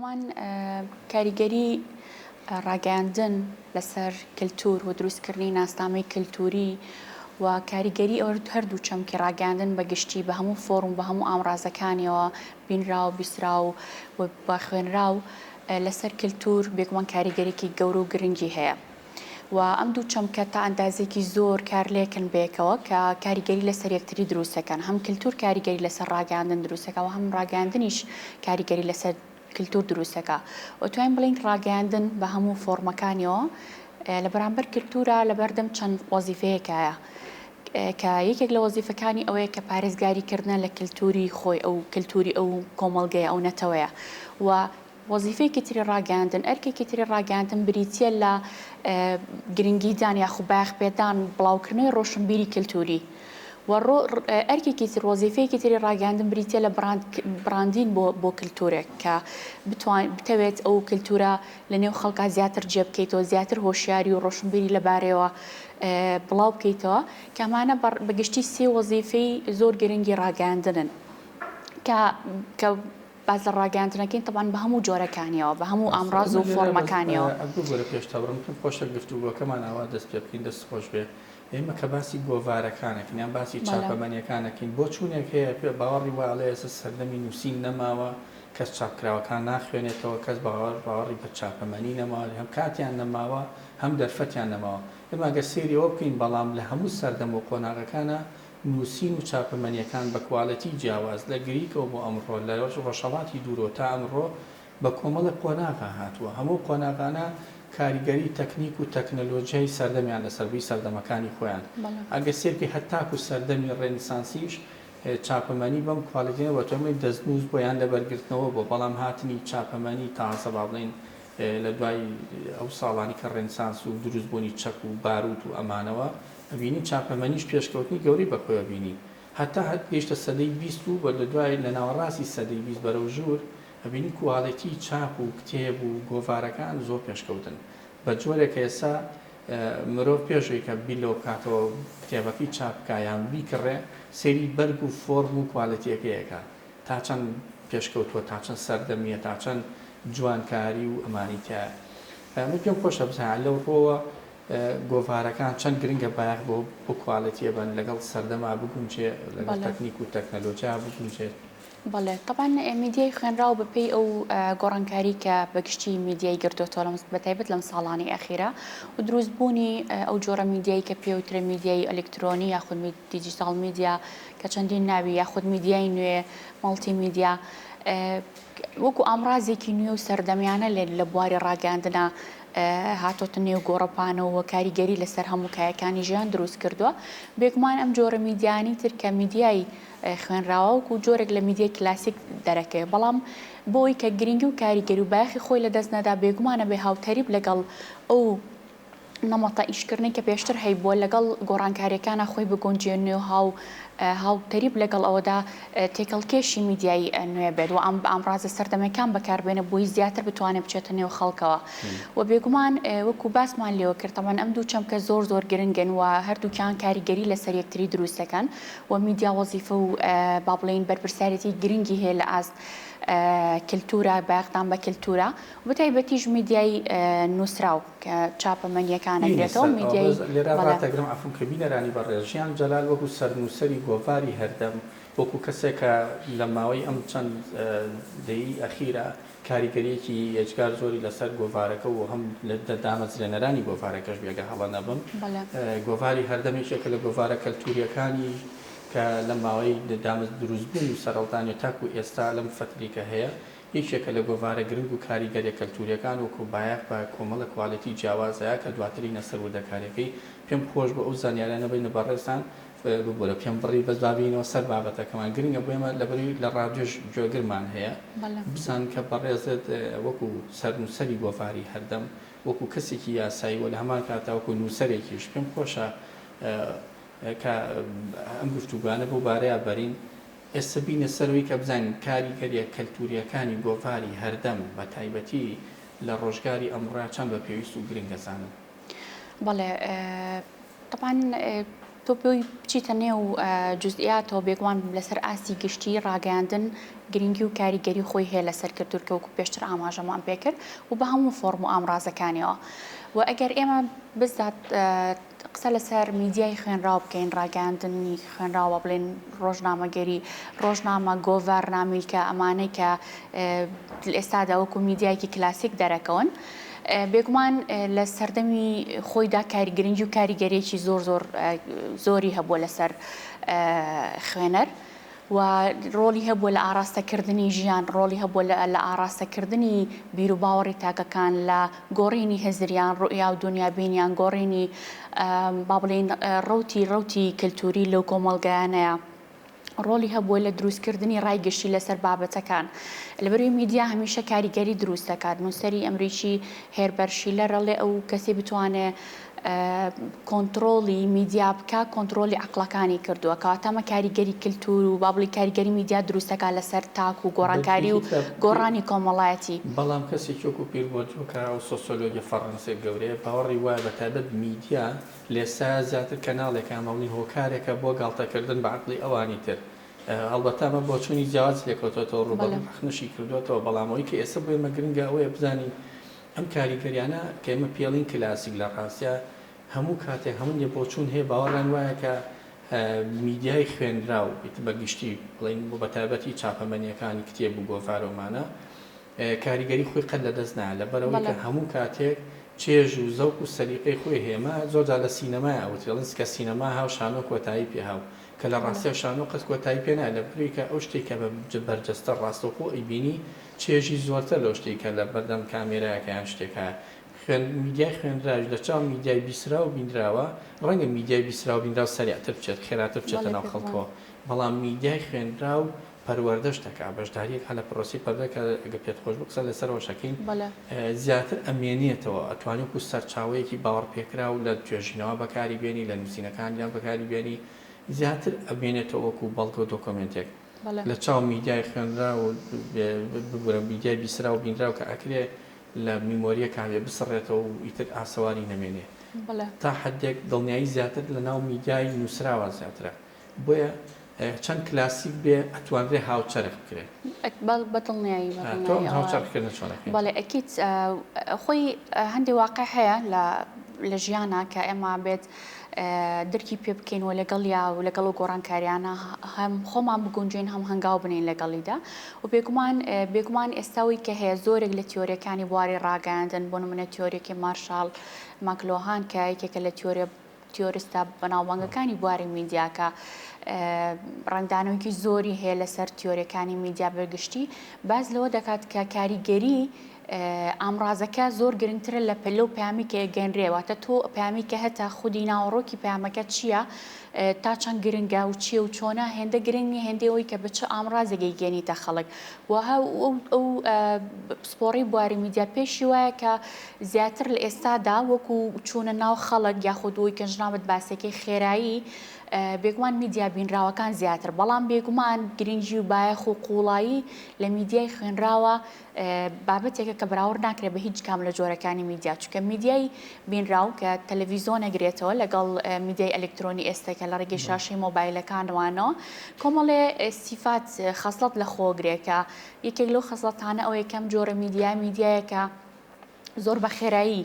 بێگومان کاریگەری ڕاگەاندن لەسەر کللتور و دروستکردنی ناسنامەی کللتوری و کاریگەری ئەو هەردوو چەمکی ڕاگەاندن بەگشتی بە هەموو فۆڕم بە هەموو ئامڕازەکانیەوە بینرا و بیسرا و با خوێنرا و لەسەر کللتور بێگومان کاریگەرێکی گەورە و گرنگی هەیە. و ئەم دوو چەمکە تا ئەندازێکی زۆر کار لێکن بێکەوە کە کاریگەری لەسەر یەکتری دروستەکەن هەم کللتور کاریگەری لەسەر ڕاگەاندن دروستەکە و هەم ڕاگەاندنیش کاریگەری لەسەر کللتور دروستەکە و توانین بڵین ڕاگەاندن بە هەموو فۆڕمەکانیەوە لە بەرامبەر کللتورە لە بەردەم چەند وەزیفەیەکایە کە یەکێک لە وەزیفەکانی ئەوەیە کە پارێزگاریکردن لە کللتوری خۆی ئەو کللتوری ئەو کۆمەڵگەیە ئەو نەتەوەیە و وەزیفەیەکی تری ڕاگەاندن ئەرکێکی تری ڕاگەاندن بریتە لە گرنگیدان یاخو باخپێدان بڵاوکردنەوەی ڕۆشنبیری کللتوری و ئەرکێکی تر وەزیفەیەکی تری ڕاگەاندن بریتە لە براندین بۆ کللتورێک کە بتەوێت ئەو کللتورە لە نێو خەڵکا زیاتر جێبکەیتەوە زیاتر هۆشیاری و ڕۆشنبیری لەبارەوە بڵاو بکەیتەوە کە ئەمانە بەگشتی سێ وەزیفەی زۆر گرنگی ڕاگەاندنن کە باز لە ڕاگەاندنەکەین تەبان بە هەموو جۆرەکانیەوە بە هەموو ئامڕاز و فۆڕمەکانیەوە. گۆرە پێشتاڕم خۆشە گفتوگۆکەمان ئاوا دەست پێ بکەین دەست خۆش بێ ئێمە کە باسی گۆڤارەکانەکەین یان باسی چاپەمەنیەکانەکەین بۆ چوونێک هەیە پێ باوەڕی وایڵێ ئێستا سەردەمی نووسین نەماوە کەس چاپکراوەکان ناخوێنێتەوە کەس باوەڕی بە چاپەمەنی نەماوە هەم کاتیان نەماوە هەم دەرفەتیان نەماوە ئێمە ئەگەر سێریەوە بکەین بەڵام لە هەموو سەردەم و قۆناغەکانە نووسین و چاپەمەنیەکان بە کوالەتی جیاواز لە گریکەوە بۆ ئەمڕۆ لە ڕۆژهەڵاتی دوورۆ تا ئەمڕۆ بە کۆمەڵە قۆناغا هاتووە هەموو قۆناغانە کاریگەری تەکنیک و تەکنەلۆژیای سەردەمیان لە سەروی سەردەمەکانی خۆیان ئەگەر سێرکی هەتاکو سەردەمی ڕێنسانسیش چاپەمەنی بەم کوالەتیەوە تۆمەی دەستنووس بۆیان لەبەرگرتنەوە بۆ بەڵام هاتنی چاپەمەنی تازە با بڵێن لە دوای ئەو ساڵانی کە ڕێنسانس و دروستبوونی چەک و باروت و ئەمانەوە ئەبینی چاپەمەنیش پێشکەوتنی گەوری بەخۆیە بینی هەتا گەیشتە سەدەی 20 و بە لە دوای لە ناوەڕاستی سەدەی 20 بەرەو ژوور ئەبینی کوالەتی چاپ و کتێب و گۆڤارەکان زۆر پێشکەوتن بە جۆرێک ئێستا مرۆڤ پێشەوەی کە بیلۆ بکاتەوە کتێبەکەی چاپکایان بیکڕێ سەیری بەرگ و فۆرم و کوالەتیەکەیەکە تا چەند پێشکەوتووە تا چەند سەردەمیە تا چەند جوانکاری و ئەمانی تایە من پێم خۆشە بزانە لەو ڕۆوە گۆڤارەکان چەند گرنگە بایەخ بۆ کوالەتیە بن لەگەڵ سەردەما بگونچێ لەگەڵ تەکنیک و تەکنەلۆجیا بگونچێت. بەڵێ طبعاً میدیای خوێنراو بەپێی ئەو گۆڕانکاری کە بەگشتی میدیای گرتوۆتەوە بەتایبەت لەم ساڵانی ئەخیرە و دروستبوونی ئەو جۆرە میدیایی کە پێوترە میدیای ئەلکترۆنی یاخود دیجیتال میدیا کە چەندین ناوی یاخود میدیای نوێ ماڵتی میدیا وەکو ئامڕازێکی نوێ و سەردەمیانە لە بواری ڕاگەاندنە هاتۆتە نێو گۆڕەپانەوە کاریگەری لەسەر هەموو کایەکانی ژیان دروست کردووە بێگومان ئەم جۆرە میدیانی تر کە میدیای خوێنراوە و جۆرێک لە میدیای کلاسیک دەرەکەی بەڵام بۆی کە گرنگی و کاریگەری و باخی خۆی لە دەست نەدا بێگومانە بێ هاوتەریب لەگەڵ ئەو نەمەتە ئیشکردنی کە پێشتر هەیبووە لەگەڵ گۆڕانکاریەکانە خۆی بگۆنجێنێ و هاوتەریب لەگەڵ ئەوەدا تێکەڵکێشی میدیایی نوێ بێت و ئامڕازە سەردەمەکان بەکاربێنە بۆی زیاتر بتوانێت بچێتە نێو خەڵکەوە و بێگومان وەکو باسمان لێوە کردەوە ئەم دوو چەمکە زۆر زۆر گرنگن و هەردووکیان کاریگەری لەسەر یەکتری دروستەکەن و میدیا وەزیفە و با بڵێن بەرپرسارەتی گرنگی هەیە لە ئاست کللتورە باقدان بە کللتورە و بەتایبەتیش میدیای نووسراو کە چاپەمەنیەکانەگرێتەوە میدیای لێراتەگرم ئەفم کە بینەرانی بەڕێژیان جەلال وەکو سەرنووسەری گۆڤاری هەردەم وەکو کەسێکە لە ماوەی ئەم چەند دەی ئەخیرە کاریگەریەکی یەجگار زۆری لەسەر گۆڤارەکە و هەم لە دامەزرێنەرانی گۆڤارەکەش بێگە هەڵە نەبم گۆڤاری هەردەمێکێکە لە گۆڤارە کەلتوریەکانی کە لە ماوەی دامەز دروستبوون و سەرەڵتانی تاکو ئێستا لەم فتریکە هەیە یەکێکە لە گۆڤارە گرنگ و کاریگەری کەلتوریەکان وەکو بایەخ بە کۆمەڵە کوالەتی جیاوازەیە کە دواتری نەسەر وردەکاریەکەی پێم خۆش بە ئەو زانیاریانە بینە بەڕێستان بۆرە پێم بڕی بەزبابینەوە سەر بابەتەکەمان گرنگە بۆ ئێمە لەبەری لە ڕادیۆش گوێگرمان هەیە بزان کە بەڕێزت وەکو سەرنووسەری گۆڤاری هەردەم وەکو کەسێکی یاسایی و لە هەمان کاتا وەکو نووسەرێکیش پێم خۆشە کە ئەم گفتوگوانە بۆ بارەیە بەرین ئێستا بینە سەرەوەی کە بزانین کاریگەریە کەلتوریەکانی گۆڤاری هەردەم بە تایبەتی لە ڕۆژگاری ئەمڕۆ چەند بە پێویست و گرنگەزانن. بەڵێ طبعاً تۆ پێی بچیتە نێو جزئیاتەوە بێگومان لەسەر ئاسی گشتی ڕاگەاندن گرنگی و کاریگەری خۆی هەیە لەسەر کردوکە وەکو پێشتر ئاماژەمان پێکرد و بە هەموو فۆرم و ئامڕازەکانیەوە و ئەگەر ئێمە بزات قسە لەسەر میدیای خوێنراو بکەین ڕاگەاندنی خوێنراوە بڵێن ڕۆژنامەگەری ڕۆژنامە گۆڤارنامەی کە ئەمانەی کە ئێستادا وەکو میدیایکی کلاسیک دەرەکەون بێگومان لە سەردەمی خۆیدا کاریگرنگی و کاریگەریەکی زۆری هەبووە لەسەر خوێنەر و ڕۆلی هەبووە لە ئاراستەکردنی ژیان ڕۆلی هەبووە لە ئاراستەکردنی بیر و باوەڕی تاکەکان لە گۆڕینی هەزریان ڕوئیا و دنیابینیان گۆڕینی با بڵێن ڕەوتی کللتوری لەو کۆمەڵگەیانەیە ڕۆلی هەبووە لە دروستکردنی ڕایگەشتی لەسەر بابەتەکان لەبەروی میدیا هەمیشە کاریگەری دروست دەکات نووسەری ئەمریکی هێربەرشی لە ڕەڵێ ئەو کەسی بتوانێت کۆنتترۆلی میدیا بکە کۆنتترۆلی عقلەکانی کردووە کاتەمە کاریگەری کللتور و با بڵی کاریگەری میدیا دروستەکە لەسەر تاک و گۆڕانکاری و گۆڕانی کۆمەڵایەتی بەڵام کەسێک وەکو پیربۆجوکە و سۆسیۆلۆژی فەڕەنسی گەورەیە باوەڕی وایە بەتایبەت میدیا لێستا زیاتر کەناڵێک ئاماڵی هۆکارێکە بۆ گاڵتەکردن بە عقلی ئەوانی تر هەڵبەتە ئەمە بۆ چوونی جیاواز لێکەوتێتەوە ڕوبەڵخنشی کردوێتەوە بەڵامەوەی کە ئێستا بۆ ئێمە گرنگە ئەوەیە بزانین ئەم کاریگەریانە کە ئێمە پێڵین کلاسیک لە ڕاستە هەموو کاتێک هەموو لێ بۆچوون هەیە باوەڕیان وایە کە میدیای خوێنراو بەگشتی بڵین بۆ بەتایبەتی چاپەمەنیەکانی کتێب و گۆڤارۆمانە کاریگەری خۆی قەت لەدەست نایە لەبەرەوەی کە هەموو کاتێک چێژ و زەوق و سەلیقەی خۆی هێمە زۆرجار لە سینەمایە ئەوتێڵن کە سینەما هاو شانۆ کۆتایی پێهاو کە لە ڕاستیە شانۆ قەت کۆتایی پێ نایە لەبەرەوەی کە ئەو شتێک کە بەرجەستە ڕاستەوخۆ ئەیبینی چێژی زۆرتر لەو شتێک کە لە بەردەم کامێرایەکە یان شتێکە میدیای خوێنراوی لە چاو میدیای بیسرا و بینراوە ڕەنگە میدیای بیسرا و بینراو سەریعتر بچێت خێراتر بچێتە ناو خەڵکەوە بەڵام میدیای خوێنراو پەروەردەش دەکا بەشداریەک هەلە پرۆسی پەردەکە ئەگە پێت خۆش بقسە لەسەرەوە شەکەین زیاتر ئەمێنێتەوە ئەتوانێت و سەرچاوەیەکی باوەڕ پێکرا و لە توێژینەوە بەکاری بێنی لە نووسینەکانیان بەکاری بێنی زیاتر ئەبێنێتەوە وەکو بەڵگە و دۆکۆمنتێک لە چاو میدیای خوێنرا و بگورە میدیای بیسرا و بینراو کە ئەکرێ لە میمۆریە کاوێ بسڕێتەوە و ئیتر ئاسەواری نەمێنێ تا حدێک دڵنیایی زیاتر لە ناو میدیای نووسراوە زیاترە بۆیە چەند کلاسیک بێ ئەتوانرێ هاوچەرخ بکرێت بەدڵنیایی هاوچەرخکردن چۆنەکەین بەڵێ ئەکیت خۆی هەندێک واقع هەیە لە ژیانە کە ئێمە بێت درکی پێ بکەین و لەگەڵیا و لەگەڵ و گۆڕانکاریانە هەم خۆمان بگونجین هەم هەنگاو بنین لەگەڵیدا و بێگومان ئێستاوی کە هەیە زۆرێک لە تیۆریەکانی بواری ڕاگەاندن بۆ نمونە تیۆریەکی مارشال ماکلۆهان کە یەکێکە لە تیۆریستە بەناوبانگەکانی بواری میدیاکە ڕنگدانەوەیکی زۆری هەیە لەسەر تیۆریەکانی میدیا بەرگشتی باز لەوە دەکات کە کاریگەری ئامڕازەکە زۆر گرنگترە لە پەلە و پامی کە گەنرێواتە تۆ پامی کە هەتا خودی ناوەڕۆکی پامەکە چییە تا چەند گرنگە و چیە و چۆنە هێندە گرنگی هێندەوەی کە بچە ئامڕازێکی گەێنیتە خەڵک وها ئەو پسپۆڕی بواری میدیا پێشی وایە کە زیاتر لە ئێستادا وەکو چوونە ناو خەڵک یاخودەوەی کەنجنابەت باسێکی خێرایی بێگومان میدیا بینراوەکان زیاتر بەڵام بێگومان گرنگی و بایەخ و قوڵایی لە میدیای خوێنراوە بابەتێکە کە بەراورد ناکرێت بە هیچ کام لە جۆرەکانی میدیا چونکە میدیای بینراو کە تەلەڤیزۆن ئەگرێتەوە لەگەڵ میدیای ئەلکترۆنی ئێستێکە لە ڕێگەی شاشەی مۆبایلەکانوانەوە کۆمەڵێ سیفات خەسڵەت لە خۆگرێکە یەکێک لەو خەسڵەتانە ئەو یەکەم جۆرە میدیایەکە زۆر بە خێرایی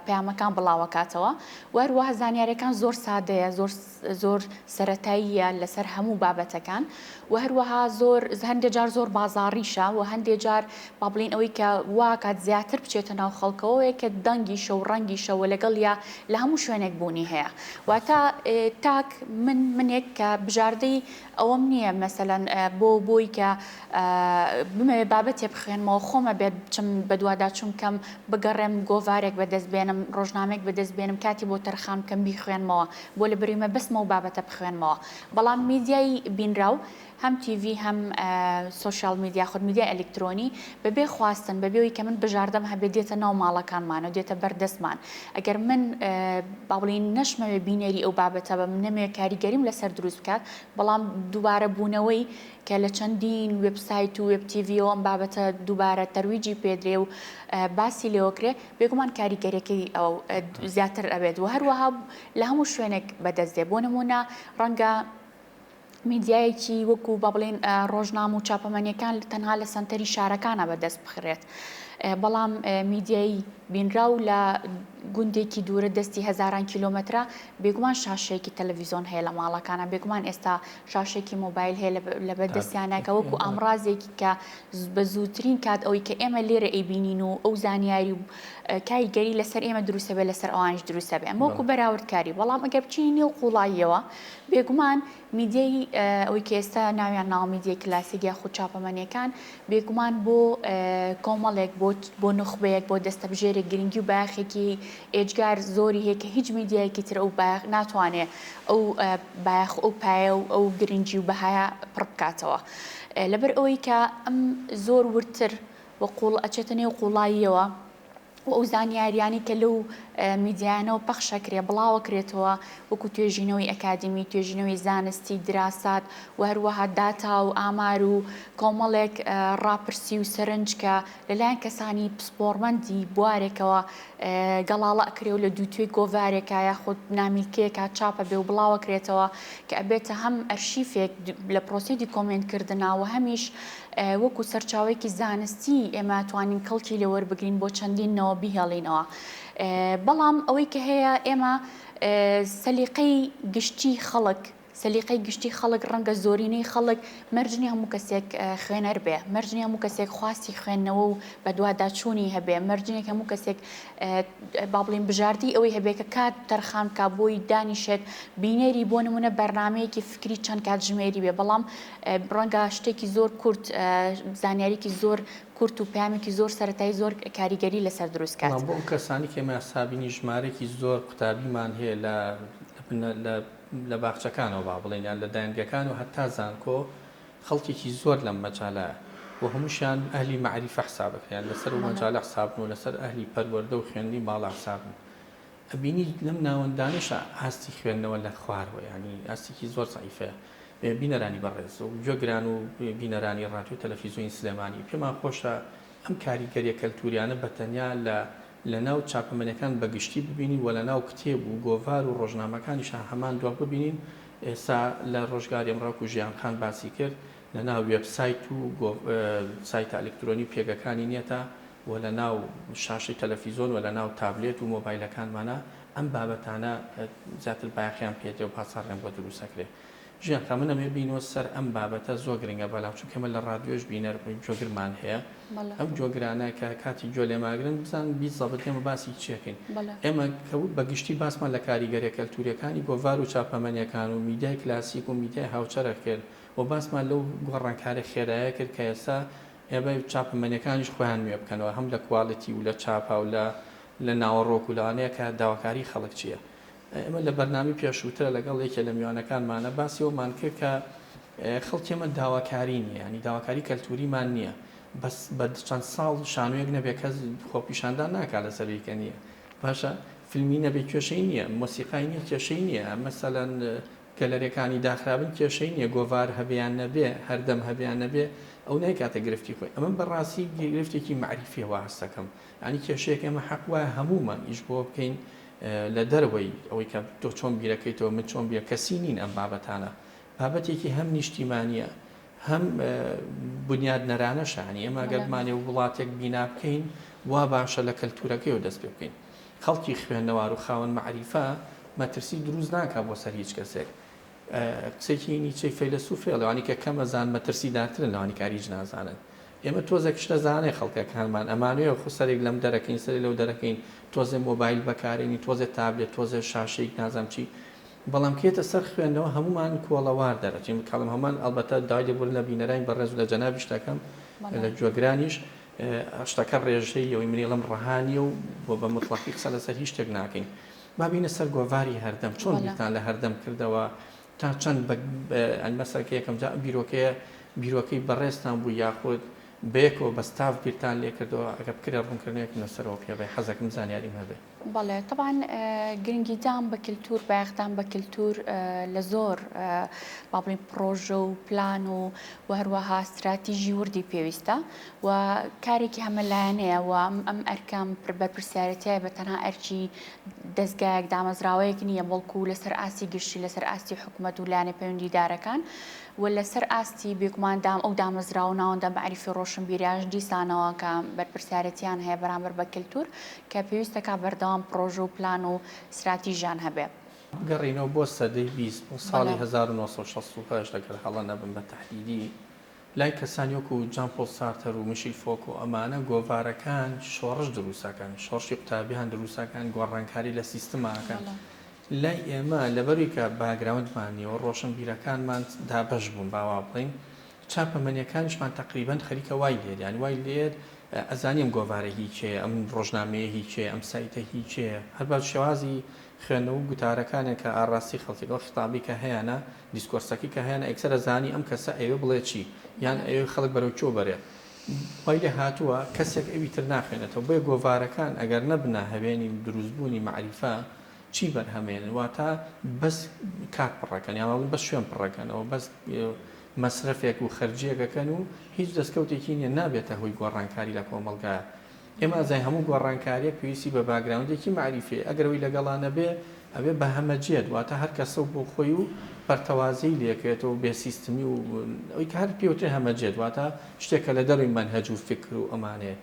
پەیامەکان بڵاوەکاتەوە وەروەها زانیاریەکان زۆر سادەیە زۆر سەرەتاییە لەسەر هەموو بابەتەکان و هەروەها هەندێک جار زۆر بازاڕیشە و هەندێک جار با بڵین ئەوەی کە واکات زیاتر بچێتە ناو خەڵکەوەیە کە دەنگیشە و ڕەنگیشەوە لەگەڵ یا لە هەموو شوێنێک بوونی هەیە واتە تاک منێک کە بژاردەی ئەوەم نییە مەسەلەن بۆی کە بمەوێ بابەتێ بخوێنمەوە خۆمە بێت بچم بەدووادا چونکەم بگەڕێم گۆڤارێک بەدەست بێنم ڕۆژنامێک بەدەست بێنم کاتی بۆ تەرخان کەم بیخوێنمەوە بۆ لە بریمە بەسمە و بابەتە بخوێنمەوە بەڵام میدیای بینراو هەم تیV هەم سوۆشیال میدیا خۆ میدیا ئەلکترۆنی بەبێ خواستن بەبێەوەی کە من بژاردەم هەبێ دێتە ناو ماڵەکانمانە دێتە بەردەستمان ئەگەر من با بڵین نەشمەوێ بینەری ئەو بابەتە بە من نەمەوێت کاریگەریم لەسەر دروست بکات بەڵام دووبارە بوونەوەی کە لە چەندین وێبسایت و وێب تیڤیەوە ئەم بابەتە دووبارە تەرویجی پێدرێ و باسی لێوەکرێ بێگومان کاریگەریەکەی ئەو زیاتر ئەبێت و هەروەها لە هەموو شوێنێک بەدەست دێ بۆ نمونە ڕەنگە میدیایەکی وەکو با بڵێن ڕۆژنامە و چاپەمەنیەکان تەنها لە سەنتەری شارەکانە بەدەست بخرێت بەڵام میدیایی بینراو لە گوندێکی دوورە دەستی هەزاران کیلۆمەترە بێگومان شاشەیەکی تەلەڤیزۆن هەیە لە ماڵەکانە بێگومان ئێستا شاشێکی مۆبایل هەیە لە بەردەستیانەکە وەکو ئامڕازێکی کە بە زووترین کات ئەوەی کە ئێمە لێرە ئەیبینین و ئەو زانیاری و کاریگەری لەسەر ئێمە دروستە بێت لەسەر ئەوانش دروستە بێ ئەمە وەکو بەراوردکاری بەڵام ئەگەر بچینی نێو قوڵاییەوە بێگومان میدیای ئەوەی کە ئێستا ناویان ناو میدیای کلاسیک یا خود چاپەمەنیەکان بێگومان بۆ کۆمەڵێک بۆ نخبەیەک بۆ دەستەبژێرێک گرنگی و باخێکی ئێجگار زۆری هەیە کە هیچ میدیایەکی تر ئەو ناتوانێت ئەو باخ ئەو پایە و ئەو گرنگی و بەهایە پڕ بکاتەوە لەبەر ئەوەی کە ئەم زۆر ورتر بە قوڵ ئەچێتە نێو قوڵاییەوە و ئەو زانیاریانی کە لەو میدیانەوە پەخشەکرێ بڵاوەکرێتەوە وەکو توێژینەوەی ئەکادمی توێژینەوەی زانستی دراسات و هەروەها داتا و ئامار و کۆمەڵێک ڕاپرسی و سەرنج کە لەلایەن کەسانی پسپۆڕمەندی بوارێکەوە گەڵاڵە ئەکرێ و لە دووتوێ گۆڤارێکە یاخود نامیلکەیەکە چاپە بێ و بڵاوەکرێتەوە کە ئەبێتە هەم ئەرشیفێک لە پرۆسیدی کۆمنتکردنەوە هەمیش وەکو سەرچاوێکی زانستی ئێمە توانین کەڵکی لێ وەربگرین بۆ چەندینەوە بیهێڵینەوە بەڵام ئەوەی کە هەیە ئێمە سەلیقەی گشتی خەڵک ڕەنگە زۆرینەی خەڵک مەرجنی هەموو کەسێک خوێنەر بێ مەرجنی هەموو کەسێک خواستی خوێندنەوە و بە دوواداچوونی هەبێ مەرجنێک هەموو کەسێک با بڵێن بژاردی ئەوەی هەبێ کە کات تەرخان کا بۆی دانیشێت بینێری بۆ نمونە بەرنامەیەکی فکری چەند کاتژمێری بێ بەڵام ڕەنگە شتێکی زۆر کورت زانیاریکی زۆر کورت و پامێکی زۆر سەرەتایی زۆر کاریگەری لەسەر دروست کات بۆ کەسانی کە ئێمە سابینی ژمارەی زۆر قوتابیمان هەیە لە باخچەکانەوە با بڵێن یان لە دایانگەکان و هەتا زانکۆ خەڵکێکی زۆر لەم مەجالە و هەمووشیان ئەهلی مەعریفە حسابەکەیان لەسەر و مەجالە حسابن و لەسەر ئەهلی پەروەردە و خوێندنی ماڵە حسابن ئەبینی لەم ناوەندانشە ئاستی خوێندنەوە لە خوارەوە ینی ئاستێکی زۆر زەعیفەیە بینەرانی بەڕێز و گوێگران و بینەرانی ڕادیۆ تەلەڤیزۆنی سلێمانی پێمان خۆشە ئەم کاریگەریە کەلتوریانە بەتەنیا لە ناو چاپەمەنیەکان بەگشتی ببینین و لە ناو کتێب و گۆڤار و ڕۆژنامەکانیشان هەمان دووە ببینین ئێستا لە ڕۆژگاری ئەمڕۆ و ژیانخان باسی کرد لە ناو وێبسایت و سایتە ئەلکترۆنی پێگەکانی نیەتە و لە ناو شاشەی تەلەڤیزۆن و لە ناو تابلێت و مۆبایلەکانمانە ئەم بابەتانە زیاتر بایەخیان پێدێ و پاسەڕێن بۆ دروستەکرێت ژیان کا من ئەمێ بینەوە سەر ئەم بابەتە زۆر گرنگە بەڵام چونکە لە ڕادیۆش بینەر جۆگرمان هەیە ئەم جۆگرانە کە کاتی جۆ لێماگرن بزان بی زەبەت ئێمە باسی چیەکەین ئێمە کەوت بەگشتی باسمان لە کاریگەریە کەلتوریەکانی گۆڤار و چاپەمەنیەکان و میدیای کلاسیک و میدیای هاوچەرە کرد و باسمان لەو گۆڕانکارە خێرایە کرد کە ئێستا ئێمە چاپەمەنیەکانیش خۆیان نوێ بکەنەوە هەم لە کواڵیتی و لە چاپا و لە ناوەڕۆک و لەوانەیە کە داواکاری خەڵک چییە ئێمە لە بەرنامی پێشووترە لەگەڵ یەکێ لە میوانەکانمانە باسی ئەومان کرد کە خەڵکی ئێمە داواکاری نییە ینی داواکاری کەلتوریمان نییە بەس بە چەند ساڵ شانوێک نەبێ کەس خۆپیشاندان ناکات لە سەرەکە نییە باشە فیلمی نەبێ کێشەی نییە مۆسیقای نییە کێشەی نییە مەسەلەن گەلەریەکانی داخرابن کێشەی نییە گۆڤار هەبیان نەبێ هەردەم هەبیان نەبێ ئەو نایکاتە گرفتی خۆی ئەمە بەڕاستی گرفتێکی معریفیەوە هەستەکەم ینی کێشەیەک ئێمە حەق وایە هەمومان ئیش بۆ بکەین لە دەروەی ئەوەی کە تۆ چۆن بیرەکەیتەوە من چۆن بیە کەسی نین ئەم بابەتانە بابەتێکی هەم نیشتیمانیە هەم بنیاد نەرانەشانی ئێمە گەرمانێ و وڵاتێک بینا بکەین وا باشە لە کەلتورەکەیەوە دەست پێ بکەین خەڵکی خوێندنەوار و خاوەن معریفە مەترسی دروست ناکات بۆ سەر هیچ کەسێک قسێکی نیچەی فەیلسوفێ لەوانی کە کەمە زان مەترسی دارترن لەوانی کاریش نازانن ئێمە تۆزێک شتە زانێ خەڵکەکانمان ئەمانوێ خو سەرێک لەم دەرەکەین سەری لەو دەرەکەین تۆزێ مۆبایل بەکارێنی تۆزێ تابلێت تۆزێ شاشەیەک نازام چی بەڵام کێتە سەر خوێندنەوە هەمومان کۆڵەوار دەرەچین کاڵم هەمان ئەلبەتە دای لێبوون لە بینەرین بەڕێز و لە جەنابی شتەکەم لە جۆگرانیش شتەکە ڕێژەی ئەوەی منی لەم ڕەهانیە و بۆ بە مطلقی قسە لەسەر هیچ شتێک ناکەین با بینە سەر گۆڤاری هەردەم چۆن بیرتان لە هەردەم کردەوە تا چەند مەسەرکەیەکەم جا بیرۆکەی بەڕێستان بوو یاخود بەیەکەوە بە ستاف بیرتان لێ کردەوە ئەگە بکرێ ڕوونکردنێک لەسەرەوە پێبێ حەزەکەم زانیاریم هەبێ. بەڵێ طبعاً گرنگیدان بە کللتور بایەختان بە کللتور لە زۆر با بڵین پرۆژە و پلان و هەروەها استراتیژی وردی پێویستە و کارێکی هەمەلایەنەیە و ئەم ئەرکام بەرپرسیارەتیای بە تەنها ئەرکی دەستگایەک دامەزراوەیەک نییە بەڵکو لەسەر ئاستی گشتی لەسەر ئاستی حکوومەت و لایەنە پەیوەندیدارەکان و لەسەر ئاستی بێگومان ئەو دامەزراوە ناوەندە بەعریفی ڕۆشنبیریاش دیسانەوە کە بەرپرسیارەتیان هەیە بەرامبەر بە کللتور کە پێویستە کا بەردەوام پرۆژە و پلان و استراتیژیان هەبێ. گەڕینەوە بۆ سەدەی 20 بۆ ساڵی 1965 لەگەر هەڵە نەبن بە تەحلیلی لای کەسانی وەکو جان پۆل سارتەر و میشیل فۆکۆ ئەمانە گۆڤارەکان شۆڕش دروستەکان شۆڕشی قوتابیان دروستەکان گۆڕانکاری لە سیستماکەن. لای ئێمە لەبەروی کە باگراوندمانیەوە ڕۆشنبیرەکانمان دابەش بوون باوا بڵین چاپەمەنیەکانیشمان تقریبەن خەریکە وای لێر یان وای لێر ئەزانیم گۆڤارە هیچێ ئەم ڕۆژنامەیە هیچێ ئەم سایتە هیچێ هەر بە شێوازی خوێندنەوە و گوتارەکانێک کە ئاڕاستی خەڵکیەوە خطابی کە هەیەە دیسکۆرسەکی کە هەیەە ئەکسەرە زانی ئەم کەسە ئەوێ بڵێ چی یان ئەوێ خەڵک بەرەو چۆ بەرێت وای لێ هاتووە کەسێک ئەوی تر ناخوێنێتەوە بۆیە گۆڤارەکان ئەگەر نەبنا هەبێنی دروستبوونی معریفە چی بەرهەمێنن واتە بەس کات پڕەکەن یاڵ بەس شوێن پڕەکەنەوە بەس مەسرفێک و خەرجیەکەکەن و هیچ دەستکەوتێکی نیە نابێتە هۆی گۆڕانکاری لە کۆمەڵگایە. ئێمە ئەزای هەموو گۆڕانکاریە پێویستی بە باگراوندێکی معریفێ ئەگەرەوەی لەگەڵانە بێ ئەوێ بە هەمەجێت واتە هەر کەسە بۆ خۆی و پەرتەوازەی لێکێتەوە بێ سیستمی و ئەوی کە هەر پێوتر هەمەجێت واتە شتێکە لە دەروی مەنهەج و فکر و ئەمانەیە.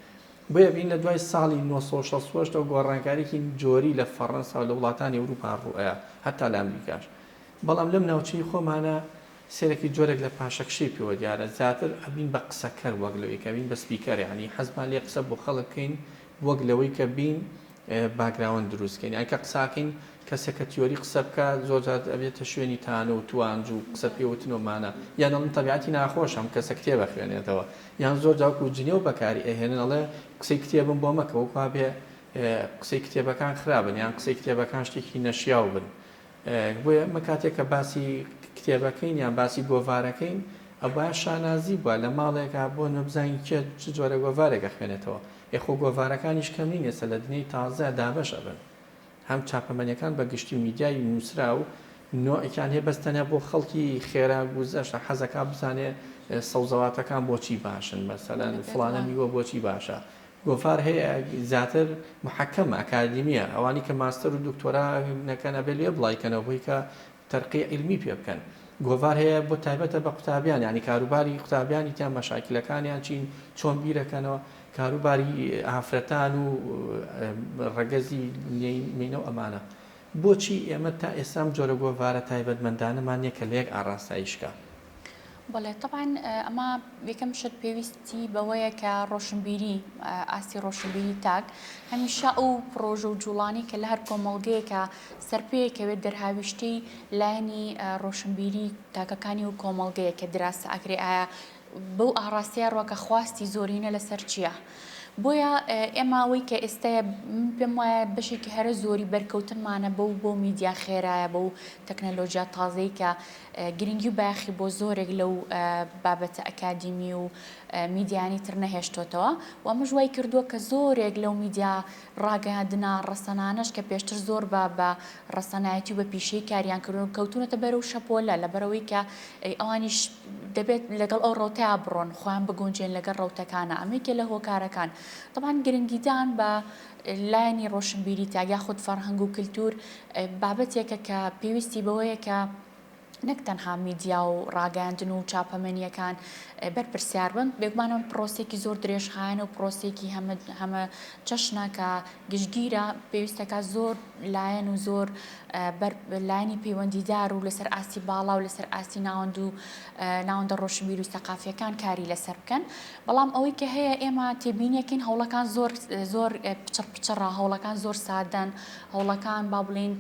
بۆیە بین لە دوای ساڵی 1960 گۆڕانکاریی جۆری لە فەڕەنسا و لە وڵاتانی ئەوروپا ڕوئەیە هەتا لە ئەمریکاش. بەڵام لەم ناوچەی خۆمانە سێرەکی جۆرێک لە پاشەکشەی پێوە دیارە زیاتر ئەبین بە قسەکەر وەک لەوەی کە بین بە سپیکەر یعنی حەزمان لێ قسە بۆ خەڵک بکەین وەک لەوەی کە بین باگراوند دروستکەین ئەکە قساکەین کەسێکە تیۆری قسە بکە زۆرجات ئەبێتە شوێنی تانە و توانج و قسە پێوتنەوەمانە یان ئەڵم تەبیعەتی ناخۆشم کەسە کتێبە خوێنێتەوە یان زۆر جاوکو جنێو بەکاری ئەهێنن ئەڵێ قسەی کتێبم بۆ مەکە وەکوا بێ قسەی کتێبەکان خراپن یان قسەی کتێبەکان شتێکی نەشیاو بن. بۆیە ئەمە کاتێک کە باسی کتێبەکەین یان باسی گۆڤارەکەین ئەوە شانازی بووە لە ماڵێکا بۆ نەبزانین چ جۆرە گۆڤارێکە خوێنێتەوە یخۆ گۆڤارەکانیش کەم نین ێستا لە دنیای تازە دابەشە بن هەم چاپەمەنیەکان بە گشتی میدیای نووسرا و نۆعیان هەیە بەستەنە بۆ خەڵکی خێرا گوزەشە حەزەکە بزانێ سەوزەواتەکان بۆچی باشن مەسەلەن فڵانە میوە بۆچی باشە. گۆڤار هەیە زیاتر محەکەمە ئەکادمیە ئەوانی کە ماستەر و دکتۆرا نەکەنە بێ لێ بڵایکەنەوە بۆی کە تەرقی علمی پێ بکەن. گۆڤار هەیە بۆ تایبەتە بە قوتابیان ینی کاروباری قوتابیانی تیان مەشاکلەکانیان چین چۆن بیرەکەنەوە کاروباری ئافرەتان و ڕەگەزی مینەوە ئەمانە. بۆچی ئێمە تا ئێستام جۆرە گۆڤارە تایبەتمەندانەمان نیە کە لە یەک ئاڕاستاییشکە؟ بەڵێ طبعاً ئەمە یەکەم شت پێویستی بەوەیە کە ڕۆشنبیری ئاستی ڕۆشنبیری تاک هەمیشە ئەو پرۆژە و جوڵانی کە لە هەر کۆمەڵگەیەکە سەرپەیەکەوێت دەرهاویشتەی لایەنی ڕۆشنبیری تاکەکانی و کۆمەڵگەیە کە دراسە ئەکرێ ئایا بەو ئاڕاستیە ڕوەکە خواستی زۆرینە لەسەر چییە. بۆیە ئێمە ئەوەی کە ئێستا پێم وایە بەشێکی هەرە زۆری بەرکەوتنمانە بۆ میدیا خێرایە بەو تەکنەلۆژیا تازەی کە گرنگی و باخی بۆ زۆرێک لەو بابەتە ئەکادمی و میدیانی تر نەهێشتۆتەوە و ئەمە ژوای کردووە کە زۆرێک لەو میدیا ڕاگەاندنا ڕەسەنانەش کە پێشتر زۆر بە ڕەسەنایەتی و بە پیشەی کاریان کردن کەوتونەتە بەرەو شەپۆلە لەبەرەوەی کە ئەوانیش دەبێت لەگەڵ ئەو ڕەوتەیە بڕۆن خۆیان بگونجێن لەگەڵ ڕەوتەکانە ئەمێکە لە هۆکارەکان. طبعاً گرنگیدان بە لایەنی ڕۆشنبیری تاگیا خود فەرهەنگ و کللتور بابەتێکە کە پێویستی بەوەیە کە نەک تەنها میدیا و ڕاگەاندن و چاپەمەنیەکان بەرپرسیار بن بێگومانەوە پرۆسێکی زۆر درێژخایەنە و پرۆسێکی هەمە چەشنە کە گشتگیرە پێویستەکە زۆر لایەن و زۆر لایەنی پەیوەندیدار و لەسەر ئاستی باڵا و لەسەر ئاستی ناوەندە ڕۆشنبیر و سەقافیەکان کاری لەسەر بکەن. بەڵام ئەوەی کە هەیە ئێمە تێبینیەکەین هەوڵەکان زۆر پچڕا هەوڵەکان زۆر سادەن هەوڵەکان با بڵین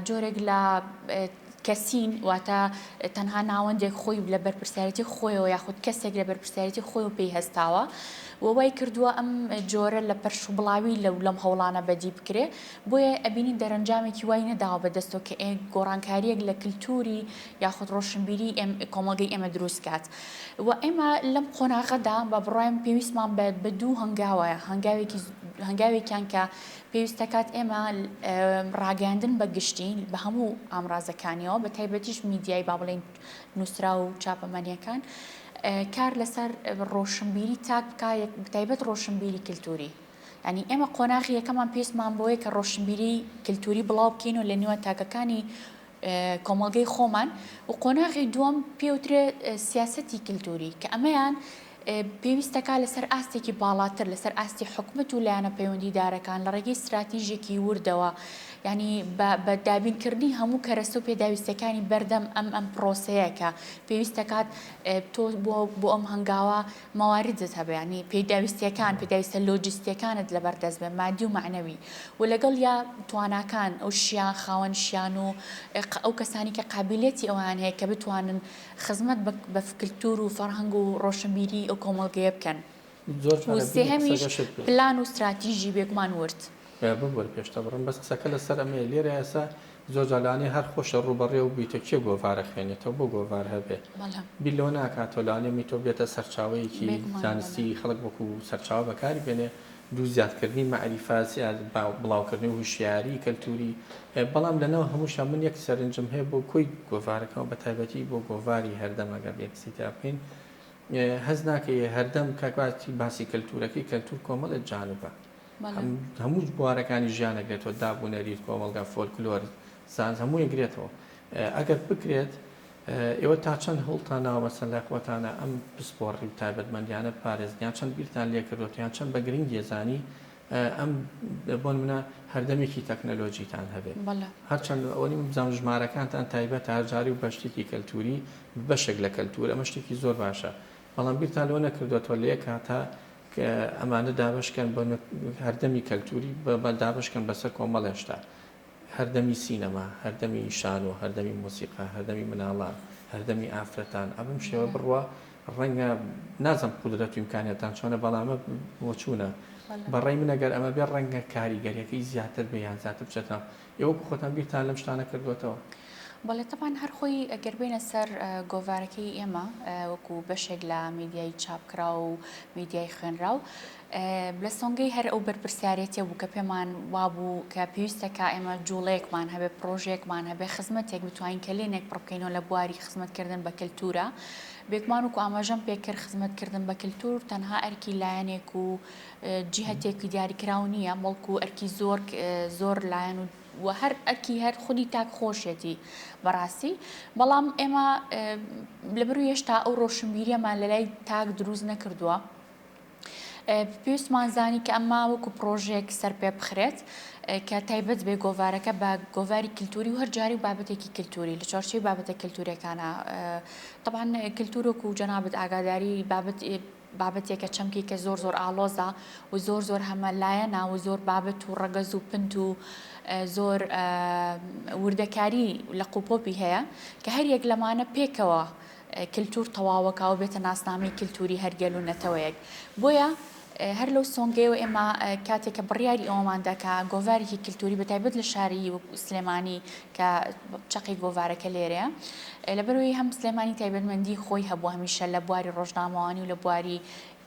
جۆرێک لە کەسین واتە تەنها ناوەندێک خۆی لە بەرپرسیارەتی خۆیەوە یاخود کەسێک لە بەرپرسیارەتی خۆی و پێی هەستاوە وەوای کردووە ئەم جۆرە لە پەرش و بڵاوی لەم هەوڵانە بەدی بکرێ بۆیە ئەبینی دەرەنجامێکی وای نەداوە بەدەستەوە کە گۆڕانکاریەک لە کللتوری یاخود ڕۆشنبیری کۆمەلگەی ئێمە دروست کات و ئێمە لەم قۆناغەدا بە بڕایم پێویستمان بە دوو هەنگاوەیە هەنگاوێکیان کە پێویستەکات ئێمە ڕاگەاندن بە گشتی بە هەموو ئامرازەکانیەوە بە تایبەتیش میدیای با بڵێن نووسرا و چاپەمەنیەکان کار لەسەر ڕۆشنبیری تاک بکایە تایبەت ڕۆشنبیری کللتوری ینی ئێمە قۆناغی یەکەمان پێویستمان بۆیە کە ڕۆشنبیری کللتوری بڵاو بکەین و لە نێوە تاکەکانی کۆمەلگەی خۆمان و قۆناغی دووەم پێوترێ سیاسەتی کللتوری کە ئەمەیان پێویستەکە لەسەر ئاستێکی باڵاتر لەسەر ئاستی حکومت و لایەنە پەیوەندیدارەکان لە ڕێگەی استراتیژێکی وردەوە ینی بە دابینکردنی هەموو کەرەستە و پێداویستەکانی بەردەم ئەم پرۆسەیەکە پێویستەکات تۆ بۆ ئەم هەنگاوە مەواردت هەبێ ینی پێداویستە لۆجستیەکانت لەبەردەست بێ مادی و معنەوی و لەگەڵ یا تواناکان ئەو شیان خاوەن شیان و ئەو کەسانی کە قابلیەتی ئەوان هەیە کە بتوانن خزمەت بە کللتور و فەرهەنگ و ڕۆشنبیری ئەو کۆمەلگەیە بکەن و سێهەمیش پلان و استراتیژی بێکمان ورد ببووە پێشتا بڕم بەس قسەکە لەسەر ئەمێ لێرە ئێستا زۆر جالانی هەر خۆشە ڕوبەڕێ و بیتە کێ گۆڤارە خوێنێتەوە بۆ گۆڤار هەبێ بیلۆ ناکاتۆلانێ میتۆ بێتە سەرچاوەیەکی زانستی خەڵک وەکو سەرچاوە بەکاری بێنێ دوو زیادکردنی مەعریفاسی بڵاوکردنی و هوشیاری کەلتوری بەڵام لەنەوە هەمووشان من یەک سەرنجم هەیە بۆ کۆی گۆڤارەکەەوە بە تایبەتی بۆ گۆڤاری هەردەمەگە بێکسی تا بکەین هەز ناکەیە هەردەم کاکواتی باسی کەلتورەکەی کەلتور کۆمەڵە جانوبە هەموو بوارەکانی ژیانەگرێتەوە دابوونەریت کۆمەلگا فۆلکلۆر سانز هەموو یەگرێتەوە ئەگەر بکرێت ئێوە تا چەند هەوڵتان ناوە مەسەن لە خۆتانە ئەم پسپۆڕی و تایبەتمەندیانە پارێزنیان چەند بیرتان لێ کردوتیان چەند بە گرنگ ێزانی ئەم بۆن منە هەردەمێکی تەکنەلۆجیتان هەبێت هەرچەند ئەوەنی بزانام ژمارەکانتان تایبەت هەرجاری و بەشتێکی کەلتوری بەشێک لە کەلتور ئەمە شتێکی زۆر باشە بەڵام بیرتان لەوە نەکردوێتەوە لە یەک کاتە کە ئەمانە دابشکەن بە هەردەمی کەلتوری بە دابشکەن بەسەر کۆمەڵێشتا هەردەمی سینەما هەردەمی شان و هەردەمی مۆسیقا هەردەمی مناڵان هەردەمی ئافرەتان ئەبم شێوە بڕوە ڕەنگە نازم قودرەت و ئیمکانیەتان چۆنە بەڵامە بۆچوونە بەڕێی من ئەگەر ئەمە بێ ڕەنگە کاریگەریەکەی زیاتر بێ یان زیاتر بچێتەوە ئێوەکو خۆتان بیرتان لەم شتانە کردوێتەوە بەڵێ تەمان هەر خۆی ئەگەر بێنە سەر گۆڤارەکەی ئێمە وەکو بەشێک لە میدیای چاپکرا و میدیای خوێنرا و لە سۆنگەی هەر ئەو بەرپرسیارەتێ بوو کە پێمان وابوو کە پێویستەکە ئێمە جوڵەیەکمان هەبێ پرۆژێکمان هەبێ خزمەتێک بتوانین کە لێنێک پڕبکەینەوە لە بواری خزمەتکردن بە کللتورە بێکمان وکو ئاماژەم پێکرد خزمەتکردن بە کللتور تەنها ئەرکی لایەنێک و جیهەتێکی دیاریکراو نییە بەڵکو ئەرکی زۆر لایەن و هەر ئەرکی هەر خودی تاک خۆشێتی بەڕاستی بەڵام ئێمە لەبەروی هێشتا ئەو ڕۆشنبیریەمان لە لای تاک دروست نەکردووە پێویستمان زانی کە ئەمما وەکو پرۆژێک سەر پێ بخرێت کە تایبەت بێ گۆڤارەکە بە گۆڤاری کللتوری و هەرجاری و بابەتێکی کللتوری لە چارچەی بابەتە کللتورەکانە طبعاً کللتورۆک و جەنابەت ئاگاداری بابەتێکە چەمکی کە زۆر ئاڵۆزە و زۆر هەمەلایەنە و زۆر بابەت و ڕەگەز و پنت و زۆر وردەکاری لە قوپۆپی هەیە کە هەر یەک لەمانە پێکەوە کللتور تەواوەکەوە بێتە ناسنامەی کللتوری هەرگێل و نەتەوەیەک بۆیە هەر لەو سۆنگەیەوە ئێمە کاتێککە بڕیاری ئەوەماندا کە گۆڤارێکی کللتوری بەتایبەت لە شاری و سلێمانی کە چقی گۆڤارەکە لێرەیە لەبەرەوەی هەم سلێمانی تایبەتمەندی خۆی هەبوو هەمیشە لە بواری ڕۆژنامەوانی و لە بواری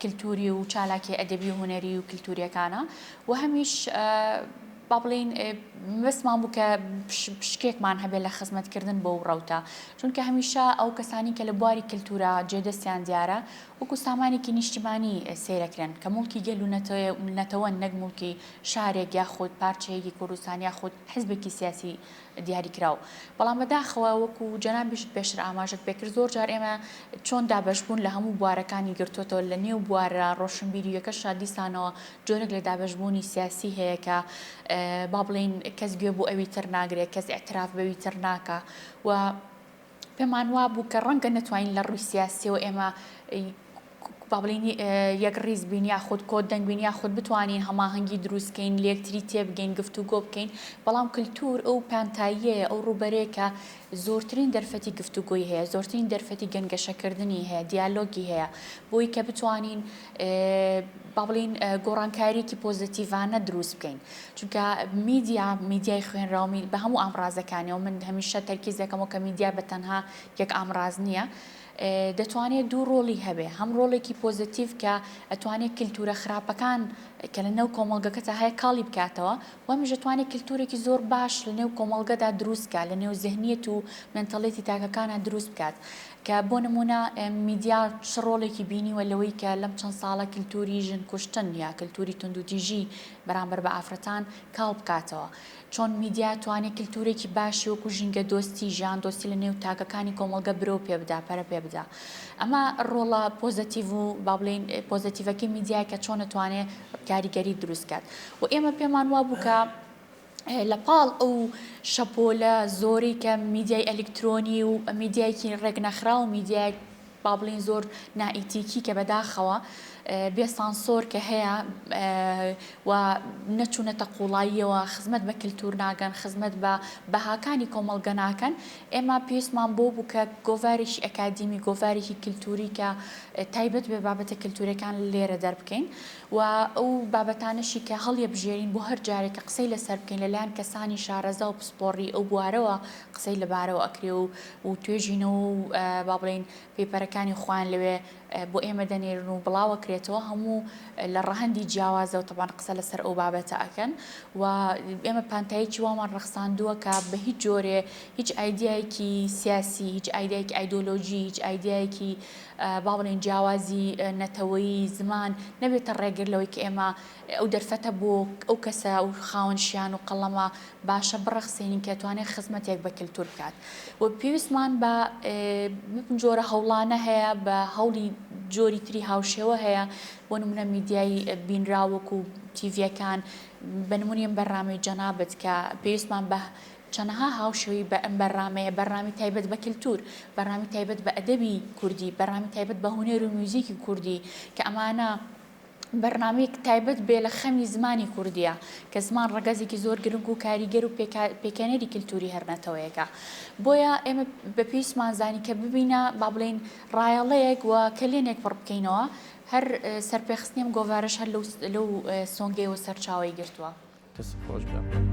کللتوری و چالاکی ئەدەبی و هونەری و کللتوریەکانە و هەمیش با بڵین بەسمان بوو کە پشکێکمان هەبێت لە خزمەتکردن بۆ ڕەوتە چونکە هەمیشە ئەو کەسانی کە لە بواری کللتورە جێدەستیان دیارە وەکو سامانێکی نیشتیمانی سیرەکرێن کە مڵکی گەل و نەتەوە نەک مڵکی شارێک یاخود پارچەیەکی کوردستان یاخود حزبێکی سیاسی دیاریکراو بەڵام بەداخەوە وەکو جەنابیشت پێشتر ئاماژت پێکرد زۆر جار ئێمە چۆن دابەشبوون لە هەموو بوارەکانی گرتوۆتەوە لە نێو بوارە ڕۆشنبیریەکەشا دیسانەوە جۆرێک لە دابەشبوونی سیاسی هەیە کە با بڵین کەس گوێ بۆ ئەوی تر ناگرێت کەس ئەتراف بەوی تر ناکە و پێمان وا بوو کە ڕەنگە نەتوانین لە ڕووی سیاسیەوە ئێمە با بڵین یەک ڕیز بین یاخود کۆد دەنگ بین یاخود بتوانین هەماهەنگی دروستکەین لەکتری تێبگەین گفتوگۆ بکەین بەڵام کللتور ئەو پانتاییەیە ئەو ڕوبەرێکە زۆرترین دەرفەتی گفتوگۆی هەیە زۆرترین دەرفەتی گەنگەشەکردنی هەیە دیالۆگی هەیە بۆی کە بتوانین با بڵین گۆڕانکاریکی پۆزتیڤانە دروست بکەین چونکە میدیای خوێنراوی بە هەموو ئامڕازەکانیەوە من هەمیشە تەرکیزێکەمەوە کە میدیا بە تەنها یەک ئامڕاز نییە دەتوانێت دوو ڕۆڵی هەبێ هەم ڕۆڵێکی پۆزتیڤ کە ئەتوانێت کللتورە خراپەکان کە لە نێو کۆمەڵگەکەتە هەیە کاڵی بکاتەوە وەمیش دەتوانێت کللتورێکی زۆر باش لە نێو کۆمەڵگەدا دروستکە لە نێو زەهنیەت و مێنتەڵێتی تاکەکانە دروست بکات کە بۆ نمونە میدیا چ ڕۆڵێکی بینیوە لەوەی کە لەم چەند ساڵە کللتوری ژن کوشتن یا کللتوری توندوتیژی بەرامبەر بە ئافرەتان کاڵ بکاتەوە چۆن میدیا توانێت کللتورێکی باشی وەکو ژینگە دۆستی ژیان دۆستی لە نێو تاکەکانی کۆمەڵگە برۆ پێ بدا پەرە پێ بدا ئەمە ڕۆڵە پۆزتیڤ و با بڵین پۆزتیڤەکەی میدیای کە چۆن دەتوانێت کاریگەری دروستکات و ئێمە پێمان وا بوو کە لە پاڵ ئەو شەپۆلە زۆری کە میدیای ئەلکترۆنی و میدیایکی ڕێگنەخرا و میدیای با بڵین زۆر نائیتیکی کە بەداخەوە بێ سانسۆر کە هەیە و نەچوونەتە قوڵاییەوە خزمەت بە کللتور ناگەن خزمەت بە بەهاکانی کۆمەڵگە ناکەن ئێمە پێویستمان بۆ بوو کە گۆڤارێکی ئەکادیمی گۆڤارێکی کللتوری کە تایبەت بێ بابەتە کللتورەکان لێرە دەربکەین و ئەو بابەتانەشی کە هەڵیە بژێرین بۆ هەر جارێکە قسەی لەسەر بکەین لەلایەن کەسانی شارەزا و پسپۆڕی ئەو بوارەوە قسەی لەبارەوە ئەکرێ و توێژینەوە و با بڵین پێپەرەکانی خوان لەوێ بۆ ئێمە دەنێرن و بڵاوە کرێتەوە هەموو لە ڕەهەندی جیاوازەوە تەبان قسە لەسەر ئەو بابەتە ئەکەن و ئێمە پانتاییکی وامان ڕەخساندووە کە بە هیچ جۆرێ هیچ ئایدیایەکی سیاسی هیچ ئایدیایەکی ئایدۆلۆژی هیچ ئایدیایەکی با بڵین جیاوازی نەتەوەیی زمان نەبێتە ڕێگر لەوەی کە ئێمە ئەو دەرفەتە بۆ ئەو کەسە ئەو خاوەن شیان و قەڵەمە باشە بڕەخسێنین کە توانێت خزمەتێک بە کللتور بکات و پێویستمان بە جۆرە هەوڵانە هەیە بە هەوڵی جۆری تری هاوشێوە هەیە بۆ نمونە میدیای بینراوەک و تیڤیەکان بە نمونیم بەرنامەی جەنابەت کە پێویستمان بە چەندەها هاوشێوی بە ئەم بەرنامەیە بەرنامی تایبەت بە کللتور بەرنامی تایبەت بە ئەدەبی کوردی بەرنامی تایبەت بە هونەر و میوزیکی کوردی کە ئەمانە بەرنامەیەک تایبەت بێ لە خەمی زمانی کوردیە کە زمان ڕەگەزێکی زۆر گرنگ و کاریگەر و پێکەنەری کللتوری هەرنەتەوەیەکە بۆیە ئێمە بە پێویستمان زانی کە ببینە با بڵین ڕایەڵەیەک و کلێنێک پڕ بکەینەوە هەر سەرپێخستنیم گۆڤارش هەر لەو سۆنگەیەوە سەرچاوی گرتووە دەست خۆش بێ